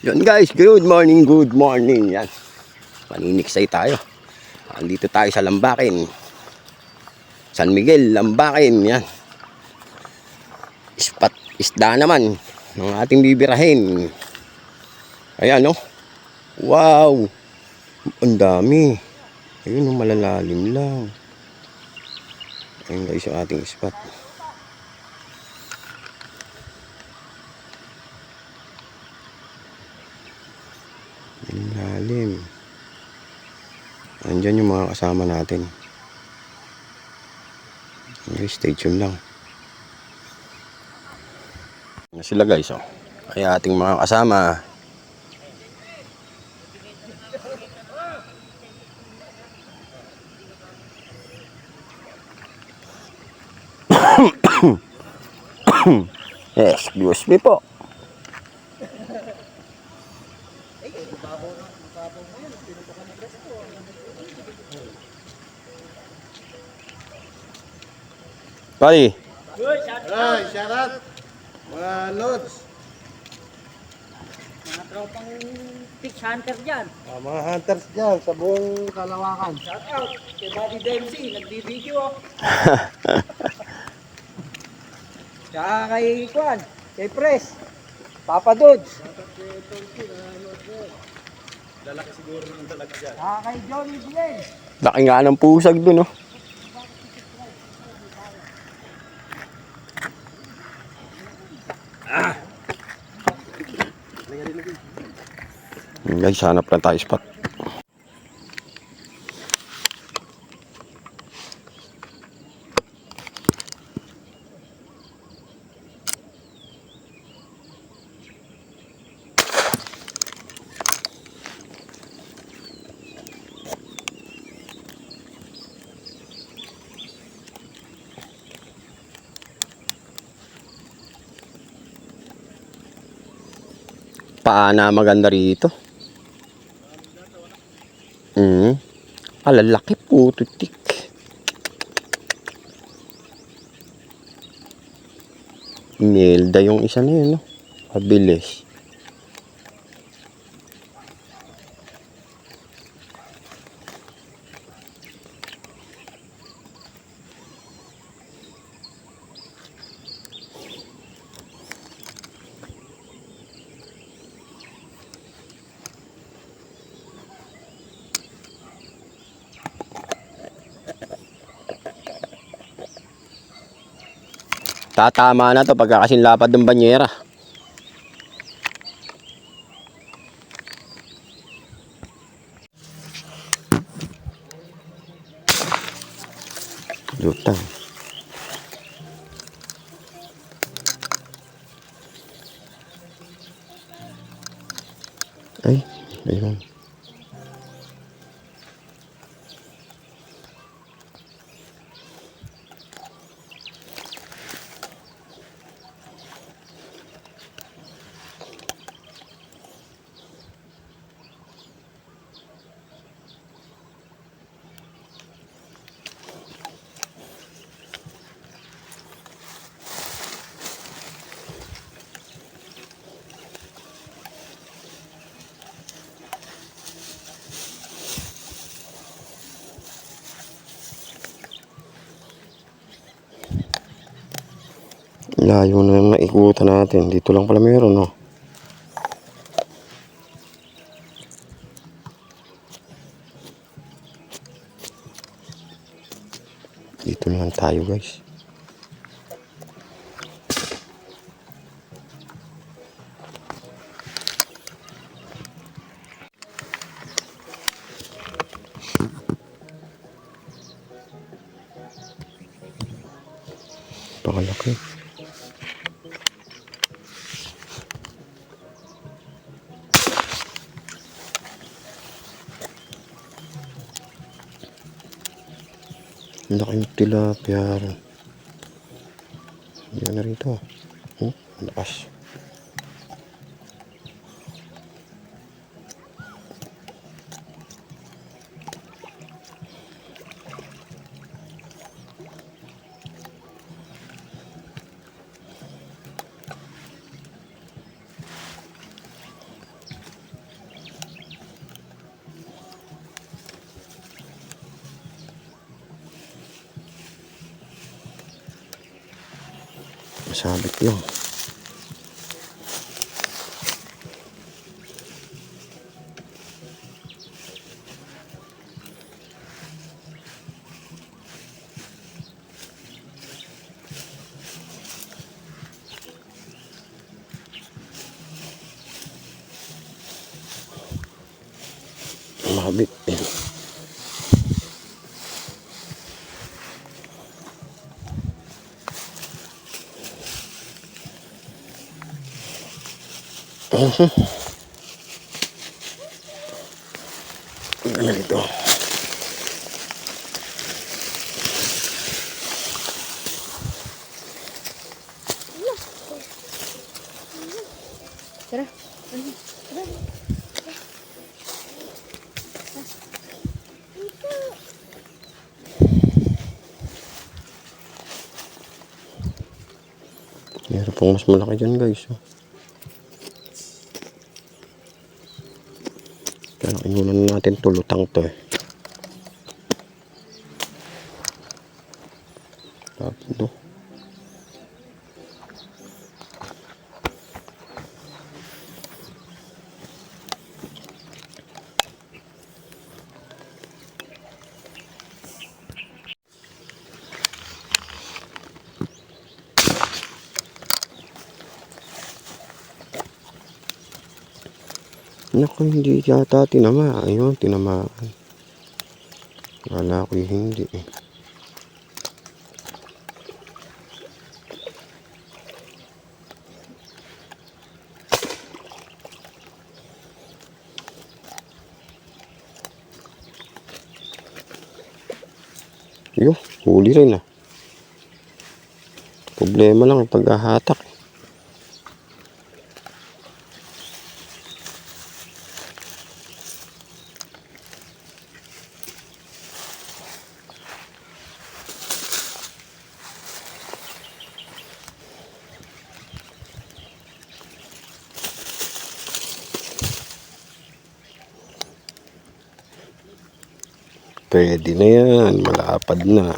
Yun guys, good morning, good morning. Yan, maniniksay tayo. Andito tayo sa Lambakin, San Miguel, Lambakin. Yan, isda naman ng ating bibirahin. Ayan oh, wow, ang dami. Ayun oh, malalalim lang. Ayun guys yung ating spot. Lalim. Andyan yung mga kasama natin. Okay, stay tuned lang. Ano sila guys oh. Ay ating mga kasama. Excuse me po. Pari. Ay, syarat. Mga lods. Mga tropang fish hunter dyan. Mga hunters dyan sa buong Kalawakan. Shout out kay Buddy Dempsey, nagbibideo oh. Tsaka kay Kwan, kay Pres, Papa Dudes. Lalaki siguro ng dalag dyan. Tsaka kay Johnny Glenn. Laki nga ng pusag dun oh. Guys, hanap lang tayo spot. Paana maganda rito. Alalaki po, tutik. Imelda yung isa na yun, no? Mabilis. Tatama na to pagka kasing lapad ng banyera. Lutang. Ay, ayun. Layo na yung naikutan natin. Dito lang pala meron, no? Dito na lang tayo, guys. Pakalaki. Laking tilapia. Yan na rito. Lakas. Masabit lang. Mabit din. Ganito. Tara. Meron pong mas malaki dyan guys. Oh. Pero inunan natin to, lutang to eh. Tapos ito. Naku, hindi yata tinama. Ayun, tinamaan. Wala ko hindi eh. Yo, huli rin ah. Problema lang yung paghahatak. Pwede na yan, malapad na.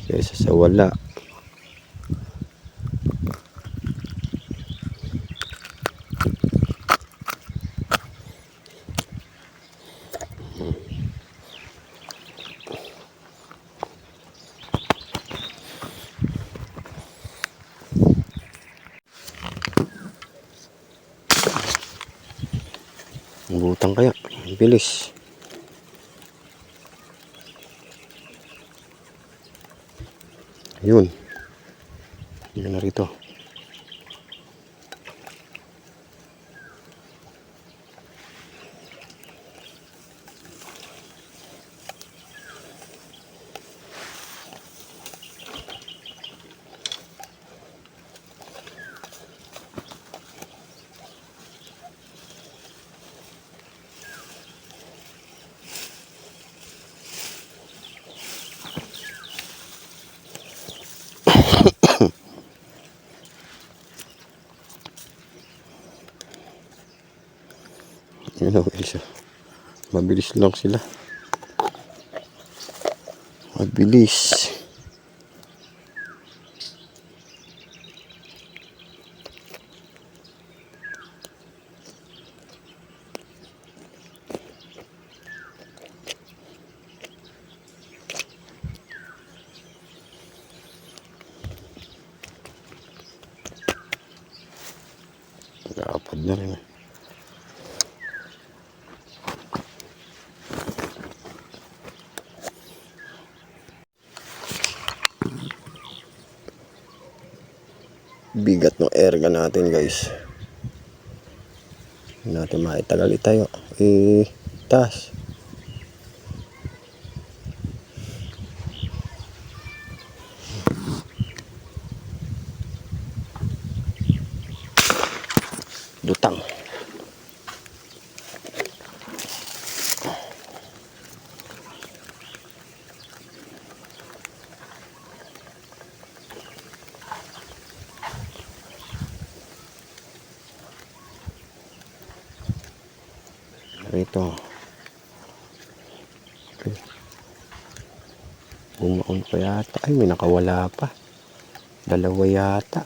Kaysa sa wala. Butang kaya, bilis. Yun. Yun na rito. Yun o, isa. Mabilis lang sila. Mabilis. Kapad na rin. Bigat ng erga natin guys. Hindi natin maitagal itayo. Taas. Lutang. Rito. Bumaon pa yata. Ay, may nakawala pa. Dalawa yata.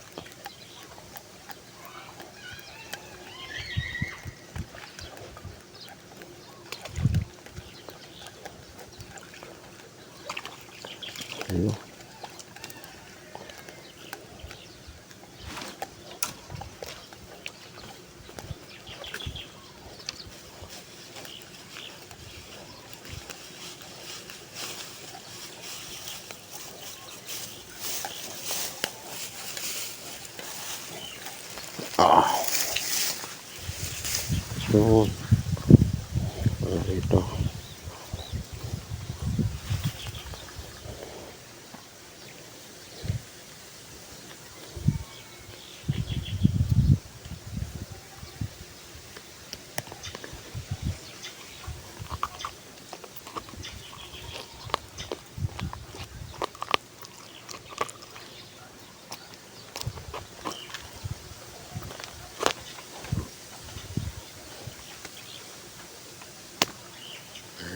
Ayun. Yun. Ito.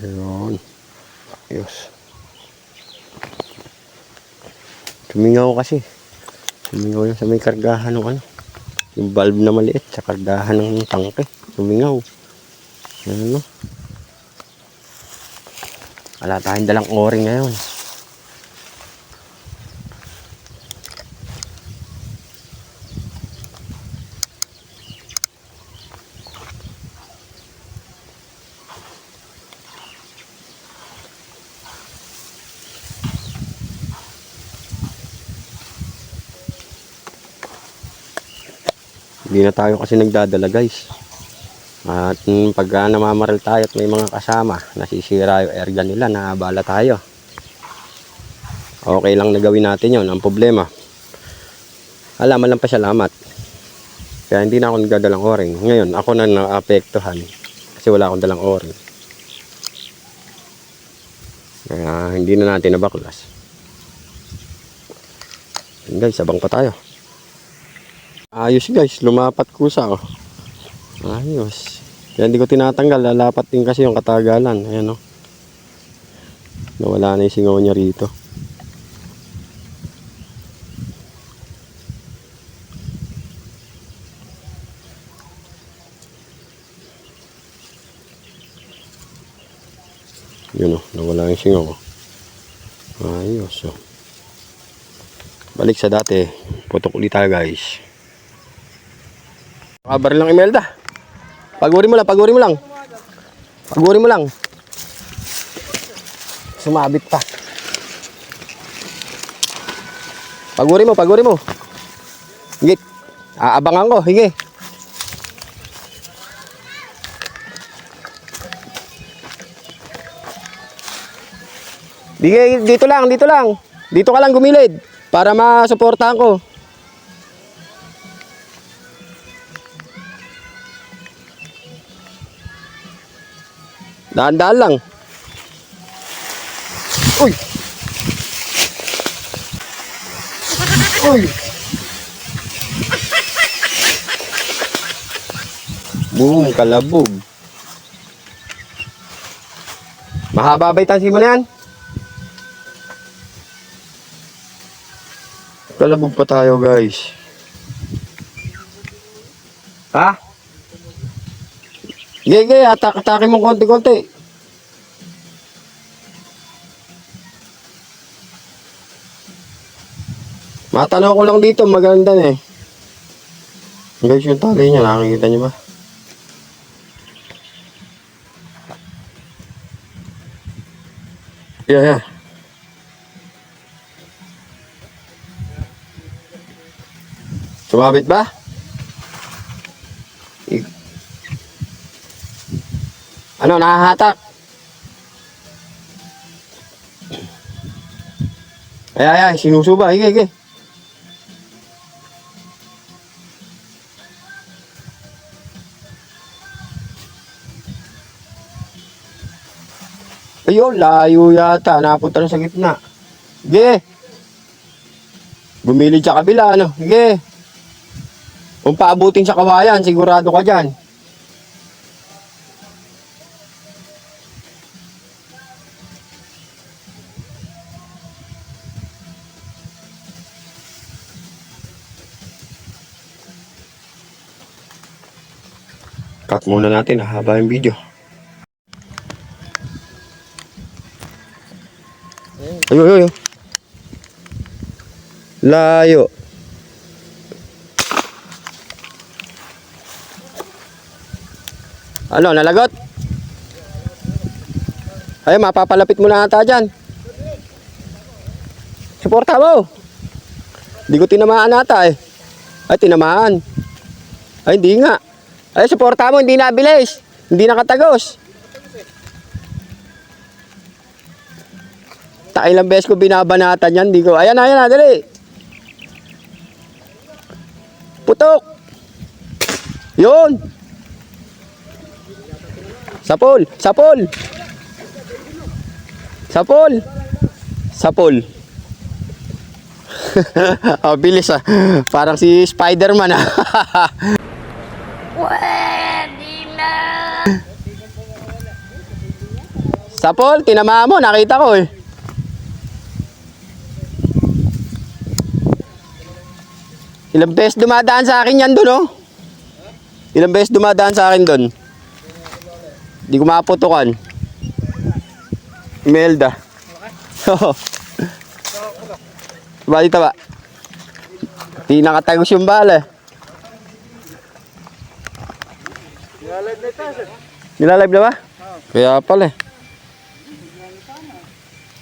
Ayun. Ayos. Tumingaw kasi. Tumingaw yung sa may kargahan ng ano. Yung valve na maliit sa kargahan ng tangke. Tumingaw. Ano? Wala tayong dalang o-ring ngayon. Hindi na tayo kasi nagdadala guys. At pagka namamaral tayo at may mga kasama, nasisira yung airgun nila, naabala tayo. Okay lang na gawin natin yon. Ang problema, alaman lang pa salamat. Kaya hindi na ako nagdadalang o-ring. Ngayon, ako na naapektuhan kasi wala akong dalang o-ring. Kaya hindi na natin nabaklas. Guys, abang pa tayo. Ayos guys, lumapat kusa oh. Ayos. Kaya hindi ko tinatanggal, lalapat din kasi yung katagalan. Ayan oh. Nawala na yung singaw niya rito. Yun oh, nawala yung singaw oh. Ayos oh. Balik sa dati, putok ulit tayo guys. Kabar lang Imelda. Paguri mo lang, paguri mo lang. Paguri mo lang. Sumabit pa. Paguri mo, paguri mo. Higit. Aabangan ko, hige. Dito lang, dito lang. Dito ka lang gumilid para masuportahan ko. Daan-daan lang. Uy! Uy! Boom, kalabog. Mahaba ba itansi mo na yan? Kalabog pa tayo guys. Ha? Gege, atake mo konti-konti. Matanaw ko lang dito, maganda eh. Guys, yung tali niya, nakikita niyo ba? Yeah. Sumabit ba? Ano, nakahatak? Ay, sinusuba. Hige. Ayun, layo yata. Napunta na sa gitna. Hige. Bumili sa kabila, ano? Hige. Kung paabutin sa kawayan, sigurado ka dyan. Cut muna natin, haba yung video. Ayo. Layo. Ano, nalagot? Ay, mapapalapit mo na ata dyan. Suporta mo. Hindi ko tinamaan ata eh. Ay, tinamaan. Ay, hindi nga. Ay, suporta mo, hindi nabilis. Hindi nakatagos. Ilang beses ko binabanatan yan, hindi ko. Ayan na, dali. Putok. Yun. Sapol. Oh, bilis ah. Parang si Spider-Man ah. Pwede na. Sapol, tinamaan mo, nakita ko eh. Ilang beses dumadaan sa akin yan doon, oh. Ilang beses dumadaan sa akin doon. Hindi ko maputukan. Imelda. Oo. Bali taba. Di nakatagos yung bala. Nilalive na ba? Kaya pala eh.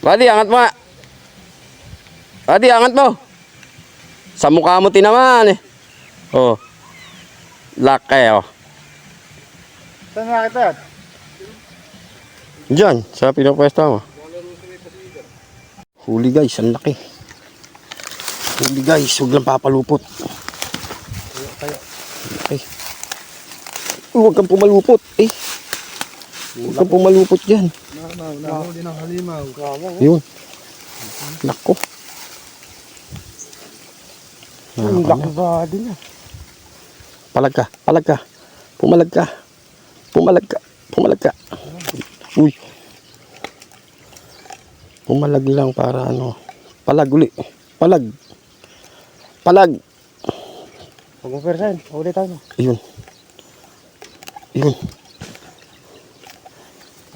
Badi, angat mo nga. Badi, angat mo. Sa mukha mo tinamaan eh. Oh. Laki oh. Saan nakita yan? Diyan, sa pinapwesta mo. Huli guys, ang laki. Huli guys, huwag lang papalupot. Okay. Huwag kang pumalupot. Eh. Huwag kang pumalupot dyan. Nahuli ng halimaw. Yun. Nako. Ang laki ba din yan? Palag ka. Pumalag ka. Uy. Pumalag lang para ano. Palag uli. Palag. Huwag mo persahin. Huli tayo. Ayun.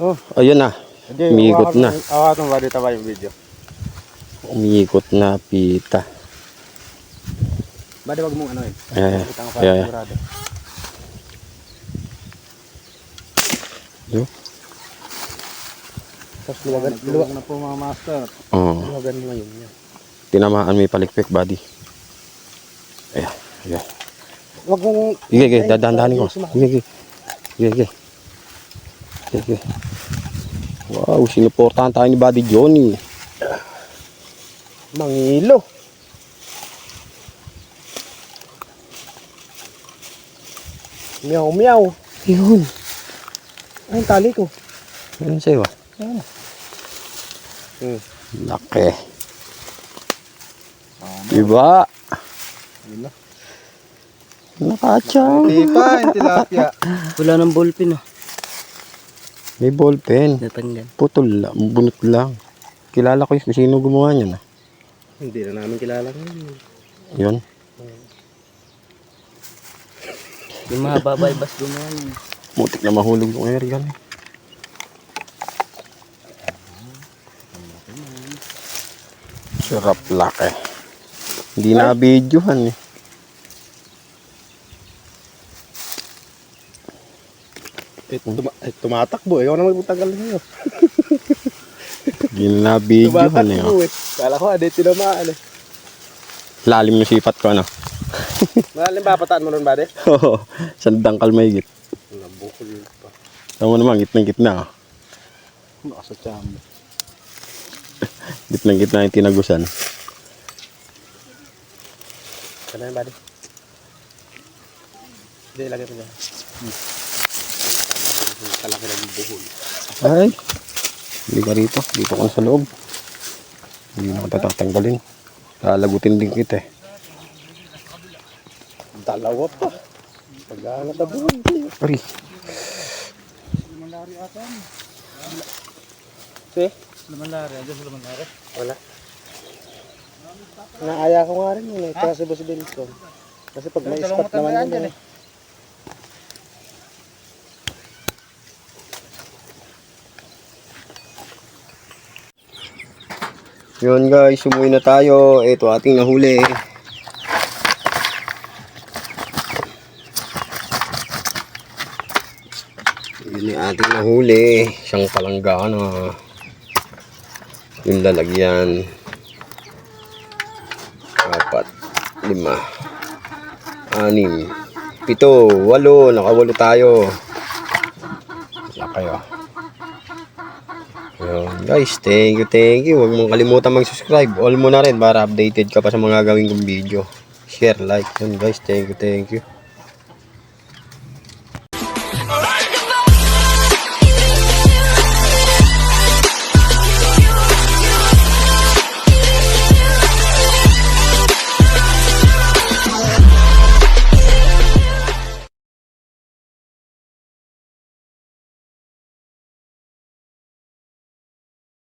Oh. Ayun na. Umiikot na. Awakan mo ba dito ba yung video? Umiikot na pita. Badi wag mong ano eh. Ayan. Yo. Tapos luwag na po mga master. Oh. Luwagan mo yun. Tinamaan may palikpik body. Ayan. Wag mong... Sige, dadandanin ko. Sige. Wow, sinuportahan tayo ni Buddy Johnny. Mangilo. Meow. Yun. Ay, tali ko. Ano sa'yo ah? Laki. Diba? Nakachang. Hindi pa, yung tilapia. Wala ng ballpen ah. May ballpen. Natanggal. Putol lang, bunot lang. Kilala ko yung sino gumawa niyan ah. Hindi na namin kilala ngayon. Yun. Yung mahaba ba ibas gumawa. Mutik na mahulog yung area eh. Sarap laki. Hindi na videohan eh. Tumatakbo. Ikaw na magputagal niyo. Hindi na videohan eh. Oh. Kala ko, adi tinamaan eh. Lalim yung sipat ko ano. Malalim ba pataan mo nun, bade? Oo. Sandang kalmayigit. Nabukol pa. Tama naman, gitnang-gitna. Oh. Nasa chamber. Gitnang-gitna yung tinagusan. Kaya na yun, bade? Hindi, ilagay mo dyan. Kalaki lang yung buhol. Ay. Hindi ka rito. Dito ka sa loob. Hindi na kita tatanggalin. Lalagutin din kita eh. Dalawa pa. Pag-aangat na buhol. Ari. See? Wala. Naaya ko nga rin yun eh. Kaya si Boss Benson. Kasi pag may spot naman yun eh. Yun guys, umuwi na tayo. Ito ating nahuli. Yun yung ating nahuli. Isang palanggana. Yung lalagyan. 4, 5, 6, 7, 8. Nakawalo tayo. Wala kayo. Ayun, guys, thank you. Huwag mong kalimutan mag-subscribe. All mo na rin para updated ka pa sa mga gawin kong video. Share, like. Yun guys, thank you.